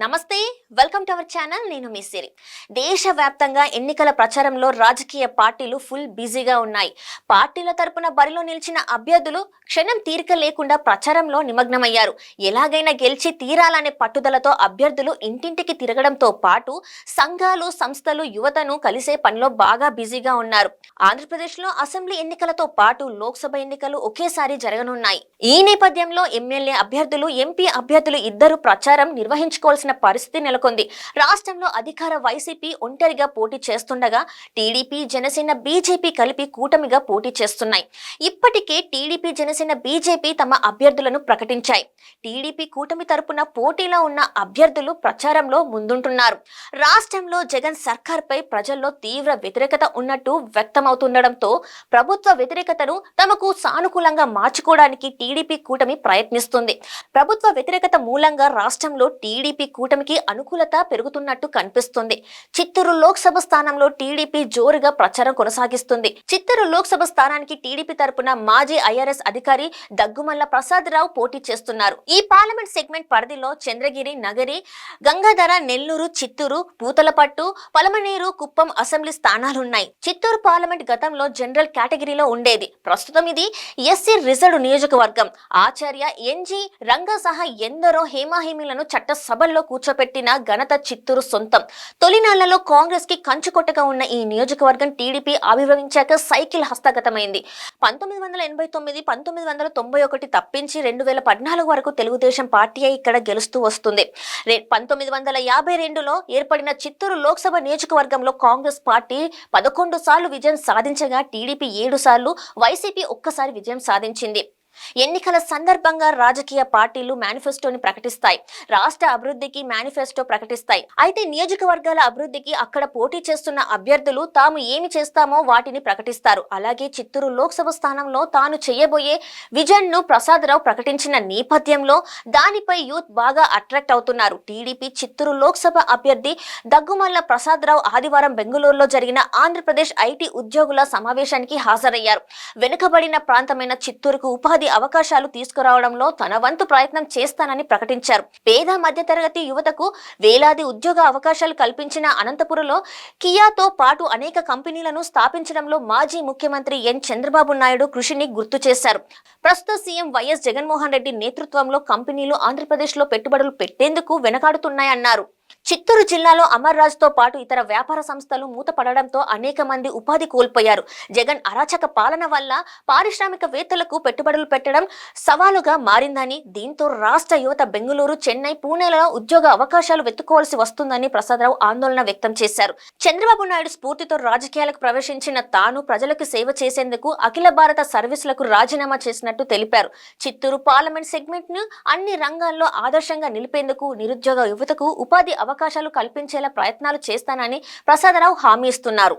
నమస్తే, welcome to our channel. నేను మీ సిరి. దేశవ్యాప్తంగా ఎన్నికల ప్రచారంలో రాజకీయ పార్టీలు ఫుల్ బిజీగా ఉన్నాయి. పార్టీల తరపున బరిలో నిలిచిన అభ్యర్థులు క్షణం తీరిక లేకుండా ప్రచారంలో నిమగ్నమయ్యారు. ఎలాగైనా గెలిచి తీరాలనే పట్టుదలతో అభ్యర్థులు ఇంటింటికి తిరగడంతో పాటు సంఘాలు, సంస్థలు యువతను కలిసే పనిలో బాగా బిజీగా ఉన్నారు. ఆంధ్రప్రదేశ్లో అసెంబ్లీ ఎన్నికలతో పాటు లోక్సభ ఎన్నికలు ఒకేసారి జరగనున్నాయి. ఈ నేపథ్యంలో ఎమ్మెల్యే అభ్యర్థులు, ఎంపీ అభ్యర్థులు ఇద్దరు ప్రచారం నిర్వహించుకోవాల్సిన పరిస్థితి నెలకొంది. రాష్ట్రంలో అధికార వైసీపీ ఒంటరిగా పోటీ చేస్తుండగా టీడీపీ, జనసేన, బీజేపీ కలిపి కూటమిగా పోటీ చేస్తున్నాయి. ఇప్పటికే టీడీపీ, జనసేన, బీజేపీ తమ అభ్యర్థులను ప్రకటించాయి. టీడీపీ కూటమి తరపున పోటీలో ఉన్న అభ్యర్థులు ప్రచారంలో ముందుంటున్నారు. రాష్ట్రంలో జగన్ సర్కార్పై ప్రజల్లో తీవ్ర వ్యతిరేకత ఉన్నట్టు వ్యక్తమవుతుండటంతో ప్రభుత్వ వ్యతిరేకతను తమకు సానుకూలంగా మార్చుకోవడానికి టీడీపీ కూటమి ప్రయత్నిస్తుంది. ప్రభుత్వ వ్యతిరేకత మూలంగా రాష్ట్రంలో టీడీపీ కూటమికి అనుకూలత పెరుగుతున్నట్టు కనిపిస్తుంది. చిత్తూరు లోక్సభ స్థానంలో టీడీపీ జోరుగా ప్రచారం కొనసాగిస్తుంది. చిత్తూరు లోక్సభ స్థానానికి టీడీపీ తరపున మాజీ ఐఆర్ఎస్ అధికారి దగ్గుమల్ల ప్రసాద్ రావు పోటీ చేస్తున్నారు. ఈ పార్లమెంట్ సెగ్మెంట్ పరిధిలో చంద్రగిరి, నగరి, గంగాధర, నెల్లూరు, చిత్తూరు, పూతలపట్టు, పలమనేరు, కుప్పం అసెంబ్లీ స్థానాలున్నాయి. చిత్తూరు పార్లమెంట్ గతంలో జనరల్ కేటగిరీలో ఉండేది. ప్రస్తుతం ఇది ఎస్సీ రిజర్వ్డ్ నియోజకవర్గం. ఆచార్య ఎన్జీ రంగా సహా ఎందరో హేమాహేమీలను చట్టసభల్లో కూర్చోపెట్టిన ఘనత చిత్తూరు సొంతం. తొలినాళ్లలో కాంగ్రెస్ కి కంచుకొట్టగా ఉన్న ఈ నియోజకవర్గం టీడీపీ ఆవిర్భవించాక సైకిల్ హస్తగతమైంది. 1989, 1991 తప్పించి 2014 వరకు తెలుగుదేశం పార్టీయే ఇక్కడ గెలుస్తూ వస్తుంది. 1952లో ఏర్పడిన చిత్తూరు లోక్సభ నియోజకవర్గంలో కాంగ్రెస్ పార్టీ 11 సార్లు విజయం సాధించగా టీడీపీ 7 సార్లు, వైసీపీ ఒక్కసారి విజయం సాధించింది. ఎన్నికల సందర్భంగా రాజకీయ పార్టీలు మేనిఫెస్టోని ప్రకటిస్తాయి. రాష్ట్ర అభివృద్ధికి మేనిఫెస్టో ప్రకటిస్తాయి. అయితే నియోజకవర్గాల అభివృద్ధికి అక్కడ పోటీ చేస్తున్న అభ్యర్థులు తాము ఏమి చేస్తామో వాటిని ప్రకటిస్తారు. అలాగే చిత్తూరు లోక్సభ స్థానంలో తాను చేయబోయే విజన్ ను ప్రసాద్ రావు ప్రకటించిన నేపథ్యంలో దానిపై యూత్ బాగా అట్రాక్ట్ అవుతున్నారు. టీడీపీ చిత్తూరు లోక్సభ అభ్యర్థి దగ్గుమల్ల ప్రసాద్ రావు ఆదివారం బెంగళూరులో జరిగిన ఆంధ్రప్రదేశ్ ఐటీ ఉద్యోగుల సమావేశానికి హాజరయ్యారు. వెనుకబడిన ప్రాంతమైన చిత్తూరుకు ఉపాధి అవకాశాలు తీసుకురావడంలో తన వంతు ప్రయత్నం చేస్తానని ప్రకటించారు. పేద మధ్యతరగతి యువతకు వేలాది ఉద్యోగ అవకాశాలు కల్పించిన అనంతపురంలో కియాతో పాటు అనేక కంపెనీలను స్థాపించడంలో మాజీ ముఖ్యమంత్రి ఎన్ చంద్రబాబు నాయుడు కృషిని గుర్తు చేశారు. ప్రస్తుత సీఎం వైఎస్ జగన్మోహన్ రెడ్డి నేతృత్వంలో కంపెనీలు ఆంధ్రప్రదేశ్లో పెట్టుబడులు పెట్టేందుకు వెనకాడుతున్నాయన్నారు. చిత్తూరు జిల్లాలో అమర్ రాజ్ తో పాటు ఇతర వ్యాపార సంస్థలు మూతపడడంతో అనేక మంది ఉపాధి కోల్పోయారు. జగన్ అరాచక పాలన వల్ల పారిశ్రామికవేత్తలకు పెట్టుబడులు పెట్టడం సవాలుగా మారిందని, దీంతో రాష్ట్ర యువత బెంగళూరు, చెన్నై, పూణేలలో ఉద్యోగ అవకాశాలు వెతుక్కోవాల్సి వస్తుందని ప్రసాదరావు ఆందోళన వ్యక్తం చేశారు. చంద్రబాబు నాయుడు స్ఫూర్తితో రాజకీయాలకు ప్రవేశించిన తాను ప్రజలకు సేవ చేసేందుకు అఖిల భారత సర్వీసులకు రాజీనామా చేసినట్టు తెలిపారు. చిత్తూరు పార్లమెంట్ సెగ్మెంట్ ను అన్ని రంగాల్లో ఆదర్శంగా నిలిపేందుకు, నిరుద్యోగ యువతకు ఉపాధి అవకాశాలు కల్పించేలా ప్రయత్నాలు చేస్తానని ప్రసాదరావు హామీ ఇస్తున్నారు.